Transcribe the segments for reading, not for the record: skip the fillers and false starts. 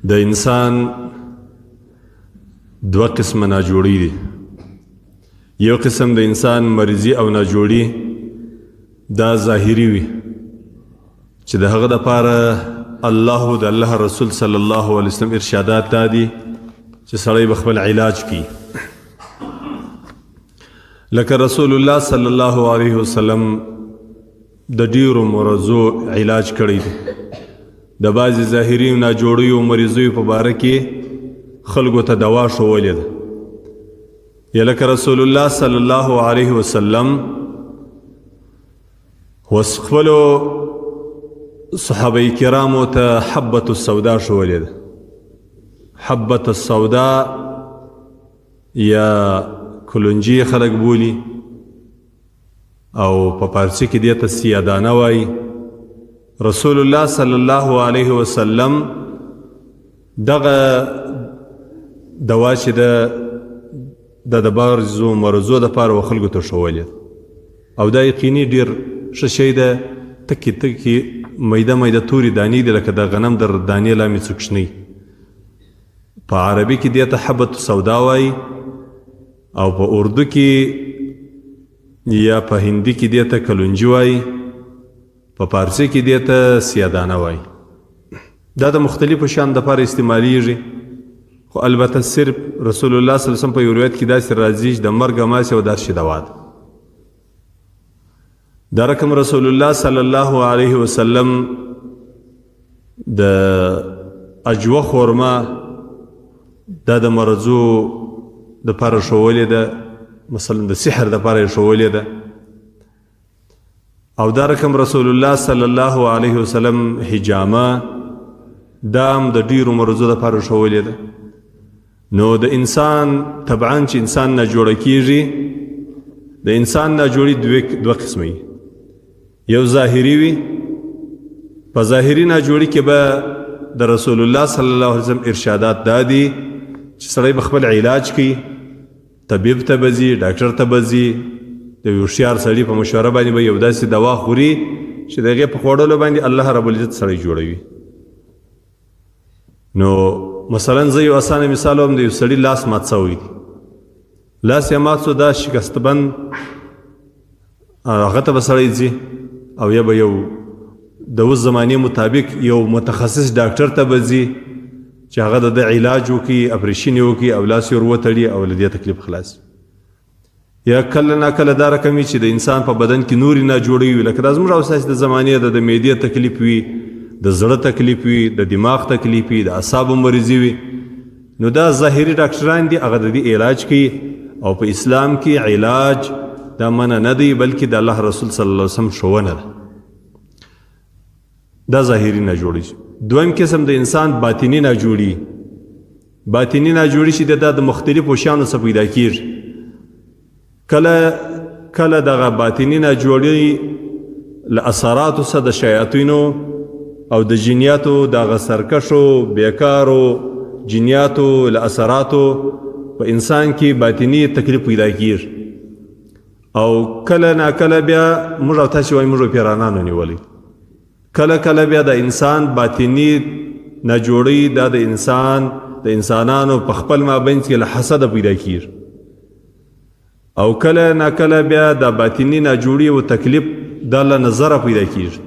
د انسان دوه قسمه ناجوړي دي. یو قسم د انسان مریضي او ناجوړي دا ظاهري وي چې د هغه دپاره الله او د الله رسول صلی الله علیه وسلم ارشادات دا دي چې سړی به خپل علاج کړي. لکه رسول الله صلی الله علیه وسلم د ډیرو مرضو علاج کړی دی. د بعضې ظاهري ناجوړیو مریضیو په باره کې خلکو ته دوا ښولې ده. یا لکه رسول الله صلی الله علیه وسلم خپلو صحابه کرامو ته حبة السودا ښولې ده. حبة السودا یا کلونجي خلک بولي او په پارسي کې دې ته سیادانه وایي. رسول الله صلی الله علیه وسلم دغه دوا چې د بعضو مرضو دپاره خلکو ته ښولې او دا یقیني ډېر ښه شی ده. تکې تکې میده میده تورې دانې دي لکه د غنم د دانې لامې څوکشنۍ. په عربي کې دې ته حبة السودا وایي او په اردو کې یا په هندي کې دې ته کلونجي وایي، په پارسي کې دې ته سیادانه وایي. دا د مختلفو شیانو دپاره استعمالیږي، خو البته صرف رسول الله صلی الله علیه وسلم په یو روایت کې داسې راځي چې د مرګ ماسې او داسې دوا ده. دا رقم رسول الله صلی الله علیه وسلم د اجوه خورما دا د مرضو دپاره ښولې ده، مثلا د سحر دپاره یې ښولې ده. او دا رقم رسول الله صلی الله علیه وسلم حجامه دا هم د ډیرو مرضو دپاره ښولې ده. نو د انسان طبعا چې انسان ناجوړه کیږي، د انسان ناجوړي دوه قسمه وي. یو ظاهري وي، په ظاهري ناجوړي کې به د رسول الله صلی الله علیه وسلم ارشادات دا دي چې سړی به خپل علاج کوي، طبیب ته به ځي، ډاکټر ته به ځي، د یو هوښیار سړي په مشوره باندې به یو داسې دوا خوري چې د هغې په خوړلو باندې الله رب العزت سړی جوړوي. نو مثلا زه یو اسانه مثال وم، د یو سړي لاس مات شوی دی، لاس یې مات شو، دا شکست بند هغه ته به سړی ځي او یا به یو د اوس زمانې مطابق یو متخصص ډاکټر ته به ځي چې هغه د علاج وکړي، اپریشن یې وکړي او لاس یې ور وتړي او له دې تکلیف خلاص. یا کله ناکله دا رقم وي چې د انسان په بدن کې نورې ناجوړې وي، لکه دا زموږ او ستاسې د زمانې د معدې تکلیف وي، د زړه تکلیف وي، د دماغ تکلیف وي، د اعصابو مریضي وي. نو دا ظاهري ډاکټران دي، هغه د دې علاج کوي. او په اسلام کې علاج دا منع نه دی، بلکې د الله رسول صلی الله علیه وسلم ښوونه ده. دا ظاهري ناجوړي. دویم قسم د انسان باطني ناجوړي. باطني ناجوړي چې دا د مختلفو شیانو څخه پیدا کېږي. کله دغه باطني ناجوړي له اثراتو څخه د شیاطینو او د جنیاتو دغه سرکشو بیکارو جنیاتو له اثراتو په انسان کې باطني تکلیف پیدا کېږي. او کله ناکله بیا موږ او تاسې وایو موږ پیرانانو نیولی. کله بیا د انسان باطني ناجوړي دا د انسانانو په خپل مابین کې له حسده پیدا کېږي. او کله ناکله بیا د باطني ناجوړي او تکلیف دا له نظره پیدا کېږي.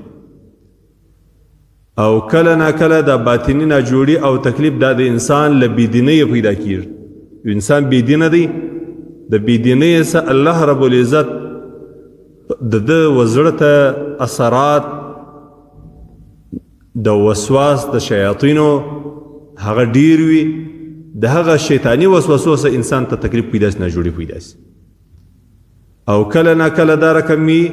او کله ناکله د باطني ناجوړي او تکلیف دا د انسان له بېدینۍ پیدا کېږي. انسان بېدینه دی، د بېدینۍ څخه الله رب العزت د ده وزړه ته اثرات د وسواس د شیاطینو هغه ډیر وي، د هغه شیطاني وسوسو څخه انسان ته تکلیف پیدا شي، ناجوړي پیدا شي. او کله ناکله دا رقم وي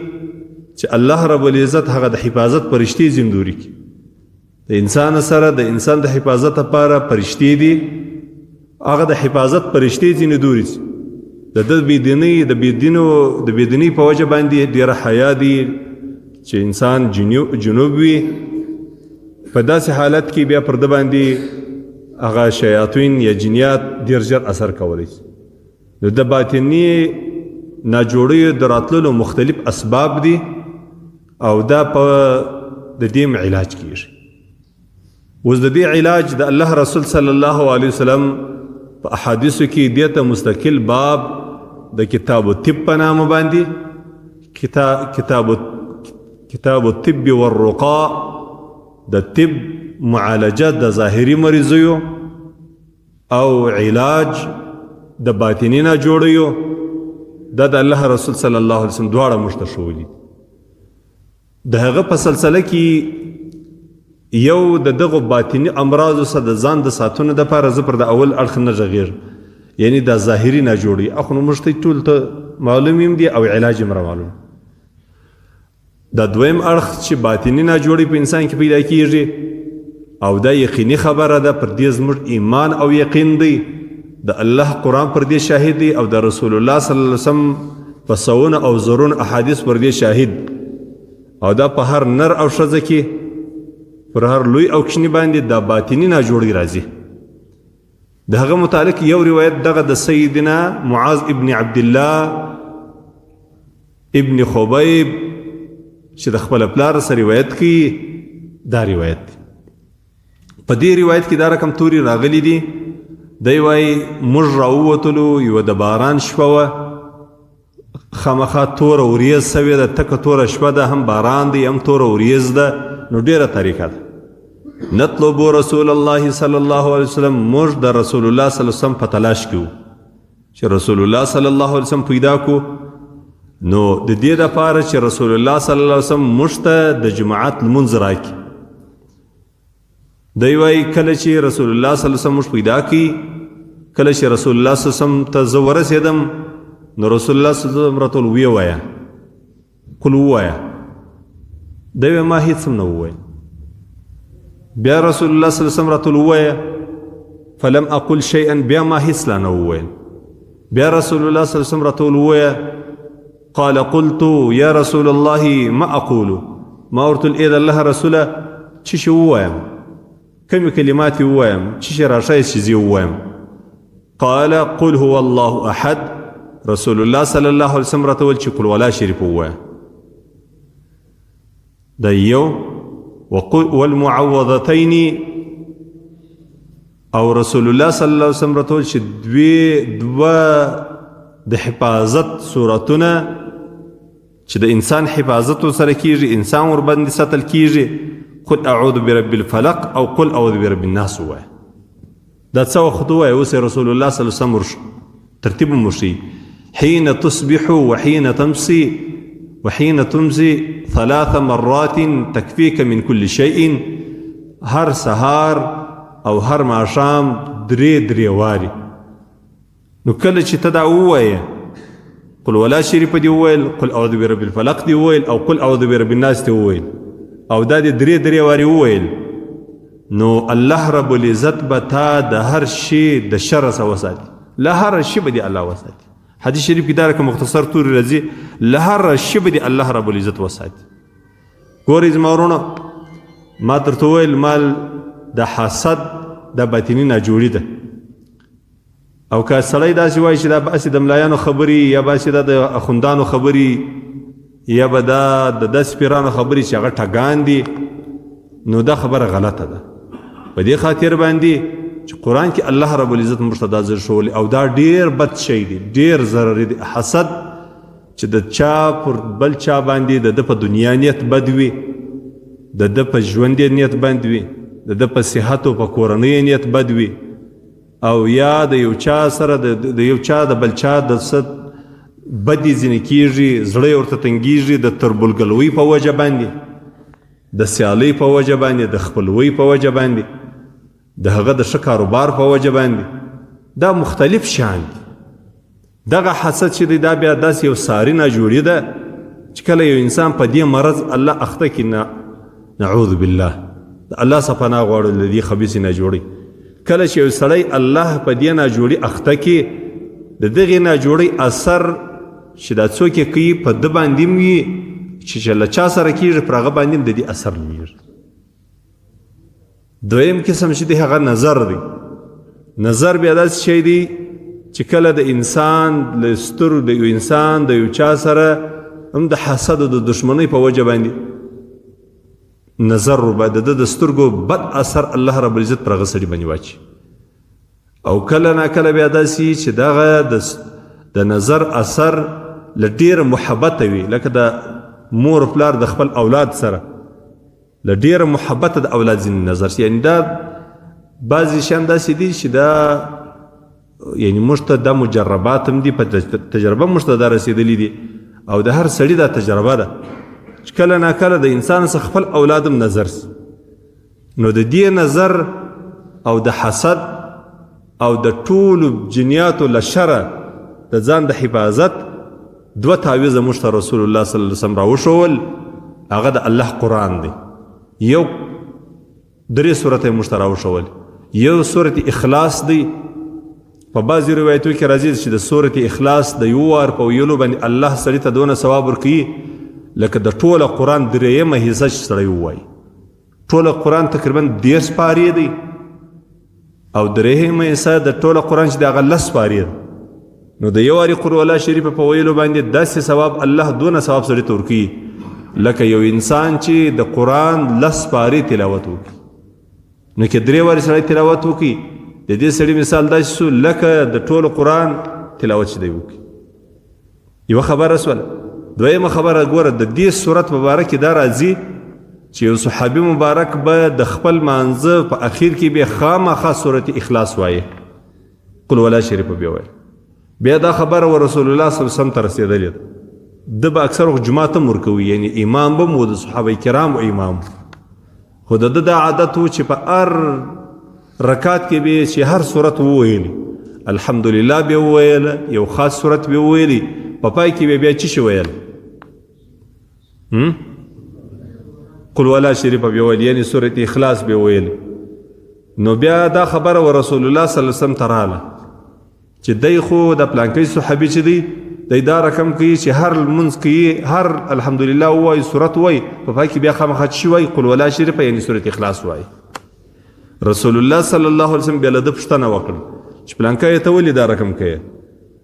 چې الله رب العزت هغه د حفاظت فرشتې زندوري کړي. د انسان سره د انسان د حفاظت لپاره فرشتې دي، هغه د حفاظت فرشتې ځینې دوري شي. د بېدینۍ په وجه باندې ډېره حیا دي چې انسان جنوب وي. په داسې حالت کې بیا پر ده باندې هغه شیاطین یا جنیات ډېر ژر اثر کولی شي. نو د باطني ناجوړیو د راتللو مختلف اسباب دي او دا په د دې علاج کیږي. اوس د دې علاج د الله رسول صلی الله علیه وسلم په احادیثو کې دې ته مستقل باب د کتاب الطب په نامه باندې کتاب الطب والرقاء د طب معالجه د ظاهري مریضیو او علاج د باطني ناجوړیو دا د الله رسول صلی الله علیه وسلم دواړه موږ ته ښوولي. د هغه په سلسله کې یو د دغو باطني امراضو څخه د ځان د ساتنې دپاره زه پر د اول اړخ نه غږېږم، یعنی دا ظاهري ناجوړي اخو نو موږ ته ټول ته معلوم یم دي او علاج یې معلوم. دا دویم اړخ چې باطني ناجوړي په انسان کې پیدا کیږي او دا یقیني خبره ده، پر دې زموږ ایمان او یقین دی، د الله قرآن پر دې شاهد دی او د رسول الله صلی الله علیه وسلم په سوونه او زرونه احادیث پر دې شاهد، او دا په هر نر او ښځه کې پر هر لوی او کوچني باندې دا باطني ناجوړي راځي. د هغه متعلق یو روایت دغه د سیدنا معاذ ابن عبدالله ابن خبیب چې د خپل پلار سره روایت کوي، دا روایت دی. په دې روایت کې دا رقم توري راغلي دي. دی وایي موږ راووتلو، یوه د باران شپه وه، خامخا توره وریځ سوې ده، تکه توره شپه ده، هم باران دی هم توره وریځ ده، نو ډېره طریقه ده. نطلب رسول الله صلی الله علیه وسلم، موږ د رسول الله صلی الله علیه وسلم په تلاش کې وو چې رسول الله صلی الله علیه وسلم پیدا کو. نو د دې دپاره چې رسول الله صلی الله علیه وسلم موږ ته د جماعت لمونځ راکړي. دی وایي کله چې رسول الله صلی الله علیه وسلم موږ پیدا کړي، کله چې رسول الله صلی الله علیه وسلم ته زه ورسېدم، نو رسول الله صلی الله علیه وسلم راته ویې وایه، قل ووایه. دی وایي ما هېڅ هم نه وویل. بیا رسول الله صلی الله علیه وسلم راته ووایه، فلم اقل شیئا، بیا ما هېڅ لا نه وویل. بیا رسول الله صلی الله علیه وسلم راته ووایه، قال قلت یا رسول الله ما اقول، ما ورته ای د الله رسوله څه شی ووایم، کومې کلمات ووایم، څه شی راښایي چې زه ووایم. قال قل هو الله احد، رسول الله صلی الله علیه وسلم راته وویل چې قل ولا شریف ووایه. دا یو. والمعوذتین، او رسول الله صلی الله علیه وسلم راته وویل چې دوه د حفاظت صورتونه چې د انسان حفاظت ورسره کیږي، انسان ورباندې ساتل کیږي، قل اعوذ برب الفلق او قل اعوذ برب الناس ووایه. دا څه وخت ووایه؟ اوس رسول الله صلی الله علیه وسلم ترتیب مشي، حين تصبح وحين تمسي وحين تمسي 3 مرات تكفيك من كل شيء، هر سهار او هر ماښام درې واري. نو کله چې ته دا ووایه، قل ولا شریف دی وویل، قل اعوذ برب الفلق دی وویل، او قل اعوذ برب الناس دی وویل، او دا دی درې واري وویل، نو الله رب العزت به تا د هر شي د شر څخه وساتي، له هر شي به دی الله وساتي. حدیث شریف کې دا رقم مختصر توري راځي، له هر شي به دی الله رب العزت وساتي. ګورئ زما ورونو، ما درته وویل مال د حسد د باطني ناجوړي ده، او که سړی داسې وایي چې دا باسې د ملایانو خبرې، یا باسې دا د اخوندانو خبرې، یا به دا د داسې پیرانو خبرې چې هغه ټګان دي، نو دا خبره غلطه ده. په دې خاطر باندې چې قرآن کې الله رب العزت موږ ته دا ذکر شولی، او دا ډېر بد شی دی، ډېر ضرري دی. حسد چې د چا پر بل چا باندې د ده په دنیا نیت بد وي، د ده په ژوند نیت بد وي، د ده په صحت او په کورنۍ نیت بد وي، او یا د یو چا سره د یو چا د بل چا د څه بدې ځینې کېږي، زړه یې ورته تنګېږي، د تربورګلوۍ په وجه باندې، د سیالۍ په وجه باندې، د خپلوۍ په وجه باندې، د هغه د ښه کاروبار په وجه باندې، دا مختلف شیان دي. دغه حسد چې دی دا بیا داسې یو ساري ناجوړي ده چې کله یو انسان په دې مرض الله اخته کړي، نعوذ بالله، د الله څخه پناه غواړو له دې خبیثې ناجوړۍ. کله چې یو سړی الله په دې ناجوړي اخته کړي، د دغې ناجوړۍ اثر چې دا څوک یې کوي په ده باندې هم وي، چې له چا سره کېږي پر هغه باندې هم د دې اثر لېږي. دویم قسم چې دی هغه نظر دی. نظر بیا داسې شی دی چې کله د انسان له سترګو د یو انسان د یو چا سره هم د حسد او د دشمنۍ په وجه باندې نظر ورباندې د سترګو بد اثر الله رب العزت پر هغه سړي باندې واچي او کله ناکله بیا داسې چې دغه د نظر اثر له ډېره محبته وي لکه د مور پلار د خپل اولاد سره له ډېره محبته د اولاد ځینې نظر شي یعنې دا بعضې شیان داسې دي چې دا یعنې موږ ته دا مجربات هم دي په تجربه موږ ته دا رسېدلي دي او د هر سړي دا تجربه ده چې کله ناکله د انسان څخه خپل اولاد هم نظر سي نو د دې نظر او د حسد او د ټولو جنیاتو له شره د ځان د حفاظت دوه تعویضه موږ ته رسول الله صلی الله علیه وسلم راوښول هغه د الله قرآن دی یو درې سورته موږ ته راوښول یو سورت اخلاص دی په بعضې روایتو کې راځي چې د سورت اخلاص د یو وار په ویلو باندې الله سړي ته دونه ثواب ورکوي لکه د ټوله قرآن درېیمه حصه چې سړی ووایي ټوله قرآن تقریبا 10 پارې دی او درېیمه حصه د ټوله قرآن چې د هغه 10 پارې ده نو د یو وارې قل الله شریفه په ویلو باندې داسې ثواب الله دونه ثواب سړي ته ورکوي لکه یو انسان چې د قرآن 10 پارې تلاوت وکړي نو که 3 وارې سړی تلاوت وکړي د دې سړي مثال داسې شو لکه د ټولو قرآن تلاوت چې دی وکړي یوه خبره شوله دویمه خبره ګوره د دې صورت په باره کې دا راځي چې یو صحابي مبارک به د خپل مانځه په اخیر کې به خامخا صورت اخلاص وایي قل ولا شریفه بیا وایي بیا دا خبره و رسول الله صلی الله علیه وسلم ته رسېدلې ده ده به اکثر وخت جماعت هم ورکوي یعنی امام به مو د صحابه کرامو امام خو د ده دا عادت و چې په هر رکات کې به چې هر صورت وویلي الحمدلله به وویله یو خاص صورت به وویلي په پای کې به بیا څه شي ویل قل ولا شریفه به ویل یعنی سورت اخلاص به ویل نو بیا دا خبره و رسول الله صلی الله علیه وسلم ته راغله چې دی خو د پلانکۍ صحابي چې دی دی دا رقم کوي چې هر لمونځ کوي هر الحمدلله ووایي صورت وایي په پای کې بیا خامخا څه شي وایي قل ولا شریفه یعنی سورت اخلاص وایي رسول الله صلی الله علیه وسلم بیا له ده پوښتنه وکړه چې پلانکۍ ته ولې دا رقم کوي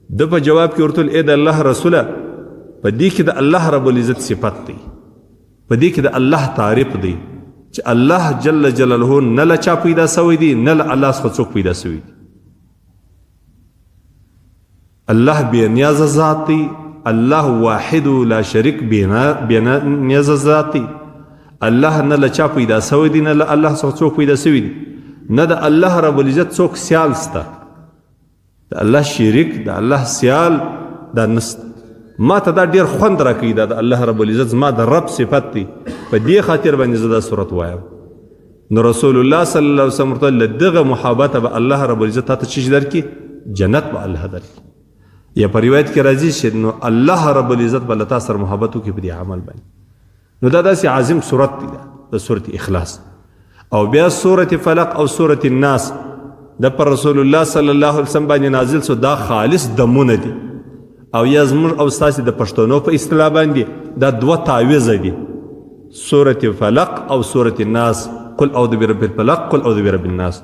ده په جواب کې ورته ویل ای د الله رسوله په دې کې د الله رب العزت صفت دی په دې کې د الله تعریف دی چې الله جل جلاله نه له چا پیدا سوی دی نه له الله څخه څوک پیدا سوی دی الله بې نیازه ذات دی الله واحد لا شریک بې نیازه ذات دی الله نه له چا پیدا سوی دی نه له الله څخه څوک پیدا سوی دی نه د الله رب العزت څوک سیال سته د الله شریک د الله سیال دا نسته ما ته دا ډېر خوند راکوي دا د الله رب العزت زما د رب صفت دی په دې خاطر باندې زه دا صورت وایم نو رسول الله صلی الله علیه وسلم ورته له دغه محبته به الله رب العزت تا ته څه درکړي جنت به الله درکړي یا په روایت کې راځي چې نو الله رب العزت به له تا سره محبت وکړي په دې عمل باندې نو دا داسې عظیم صورت دی د صورت اخلاص او بیا صورت فلق او صورت الناس د پر رسول الله صلی الله علیه وسلم باندې نازل سو دا خالص دمونه دي او یا زموږ او ستاسې د پښتنو په اصطلاح باندې دا 2 تعویضه دي صورت فلق او صورت الناس قل اعوذ برب الفلق قل اعوذ برب الناس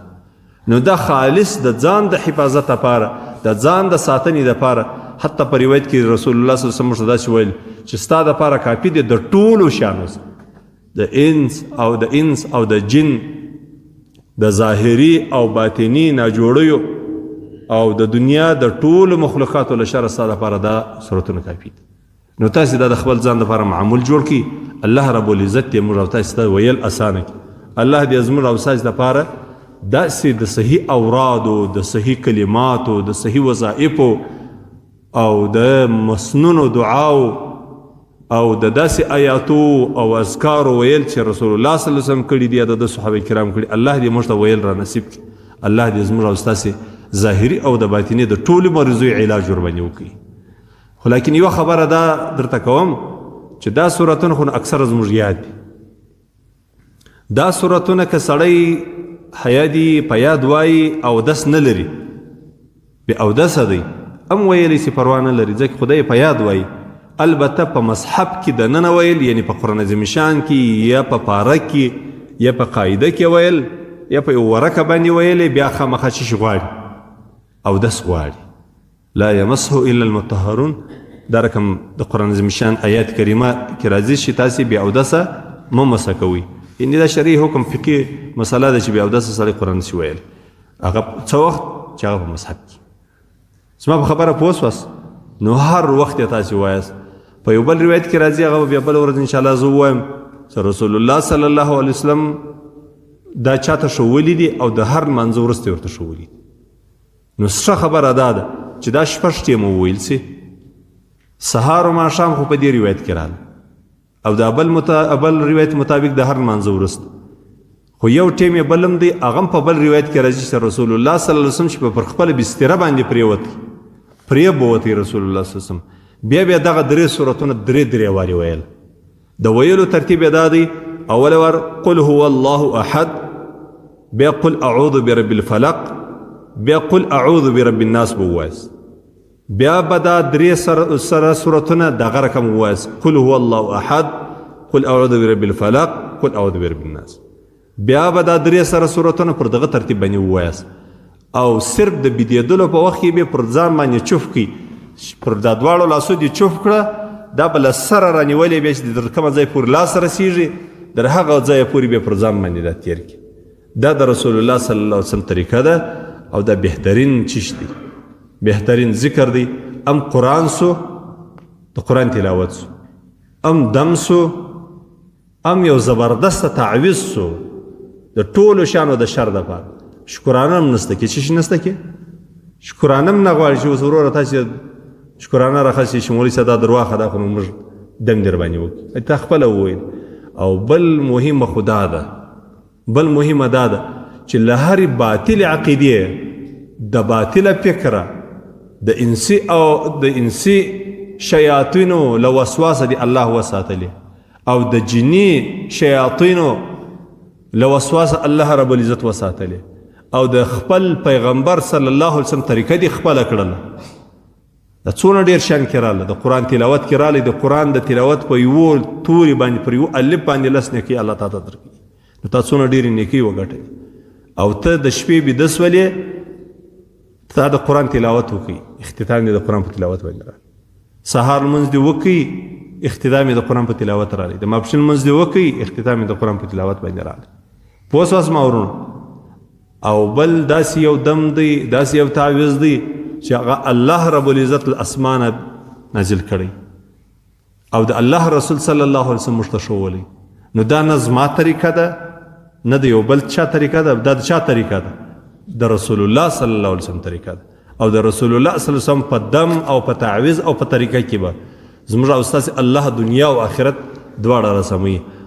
نو دا خالص د ځان د حفاظت لپاره د ځان د ساتنې لپاره حتی په روایت کې رسول الله صلی الله علیه وسلم داسې ویل چې ستا دپاره کافي دی د ټولو شیانو د انس او د جن د ظاهري او باطني ناجوړیو او د دنیا د ټولو مخلوقاتو له شره ستا دپاره دا صورتونه کافي دي نو تاسې دا د خپل ځان دپاره معمول جوړ کړي الله رب العزت دې موږ او تاسې ته ویل اسانه کړي الله دې زموږ او تاسې دپاره داسې د صحیح اورادو د صحیح کلماتو د صحیح وظایفو او د مسنونو دعاو او د داسې آیاتو او اذکارو ویل چې رسول الله صلی الله علیه وسلم کړي دي یا د صحابه کرام کړي الله دې موږ ته ویل را نصیب کړي الله دې زموږ او تاسې ظاهري او د باطني د ټولو مریضو علاج ورباندې وکړي خو لیکن یوه خبره دا درته کوم چې دا صورتونه خو اکثره زموږ یاد دي دا صورتونه که سړی حیا دي په یاد وایي اودس نه لري بې اودسه دی هم ویلی چې پروا نه لري ځکه خدای په یاد وایي البته په مصحف کې دننه ویل یعنی په قرآن عظیم شان کې یا په پاره کې یا په قاعده کې ویل یا په یو ورقه باندې ویلې بیا خامخا څه شي غواړي اودس غواړي لا یمسه الا المطهرون دا رقم د قرآن عظیم شان آیات کریمه کې راځي چې تاسې بې اودسه مه مسه کوئ یعنې دا شرعي حکم فقهي مسله ده چې بیا اودس سړی قرآن نشي ویل هغه څه وخت چې هغه په مذهب کې زما په خبره پوه سوست نو هر وخت یې تاسې وایاست په یو بل روایت کې راځي هغه بیا بل ورځ انشاءالله زه ووایم چې رسول الله صلی الله علیه وسلم دا چاته ښوولي دي او د هر لمانځه وروسته یې ورته ښوولي دي نو ښه خبره دا ده چې دا 6 ټیمه وویل سي سهار و ماښام خو په دې روایت کې راغله او دا بل روایت مطابق د هر لمانځه وروسته خو یو ټیم یې بل هم دی هغه هم په بل روایت کې راځي چې رسول الله صلی الله علیه وسلم چې پر خپله بستره باندې پرېبوتی رسول الله صلی الله علیه وسلم بیا دغه 3 سورتونه 3 وارې ویل د ویلو ترتیب یې دا دی اول وار قل هو الله احد بیا قل اعوذ برب الفلق بیا قل اعوذ برب الناس به ووایست بیا به دا 3 سورتونه دغه رقم ووایست قل هو الله احد قل اعوذ برب الفلق قل اعوذ برب الناس بیا به دا 3 سورتونه پر دغه ترتیب باندې ووایست او صرف د بېدېدلو په وخت کې به پر ځان باندې چوف کړي پر دا دواړو لاسو دې چوف کړه دا به له سره رانیولې بیا چې در کومه ځای پورې لاس رسېږي در هغه ځایه پورې بیا پر ځان باندې دا تېر کړي دا د رسول الله صلی الله علیه وسلم طریقه ده او دا بهترین چیش دی بهترین ذکر دی ام قرآن سو د قرآن تلاوت سو ام دم سو ام یو زبردست تعویض سو د ټولو شانو د شر دپاره شکرانه هم نسته کې چیش نسته کې شکرانه هم نه غواړي چې اوس وروره تاسې شکرانه راخسي چې مولوي صاحب دا درواغه ده خو نو موږ دم در باندې وکړو تا خپله وویل او بل مهمه خو دا ده چې له هرې باطل عقیدې د باطله فکره د انسي شیاطینو له وسواسه دی الله وساتلی او د جني شیاطینو له وسواسه الله رب العزت وساتلی او د خپل پیغمبر صلی الله علیه وسلم طریقه دی خپله کړله دا څونه ډېر شان کې راغله د قرآن تلاوت کې راغلی د قرآن د تلاوت په یوه توري باندې پر یوه الف باندې 10 نیکۍ الله تا ته درکوي نو تا څونه ډېرې نیکۍ وګټئ او ته د شپې بیده سولې تا د قرآن تلاوت وکړي اختتام دې د قرآن په تلاوت باندې راغلی سهار لمونځ دې وکړي اختتام یې د قرآن په تلاوت راغلی د ماپښین لمونځ دې وکړي اختتام یې د قرآن په تلاوت باندې راغلی پوه سواست ما ورونو او بل داسې یو دم دی داسې یو تعویض دی چې هغه الله رب العزت له اسمانه نازل کړی او د الله رسول صلی الله علیه وسلم موږ ته ښوولی نو دا نه زما طریقه ده نه د یو بل چا طریقه ده دا د چا طریقه ده د رسول الله صلی الله علیه وسلم طریقه ده او د رسول الله صلی الله علیه وسلم په دم او په تعویض او په طریقه کې به زموږ او ستاسې الله دنیا او آخرت دواړه رسوي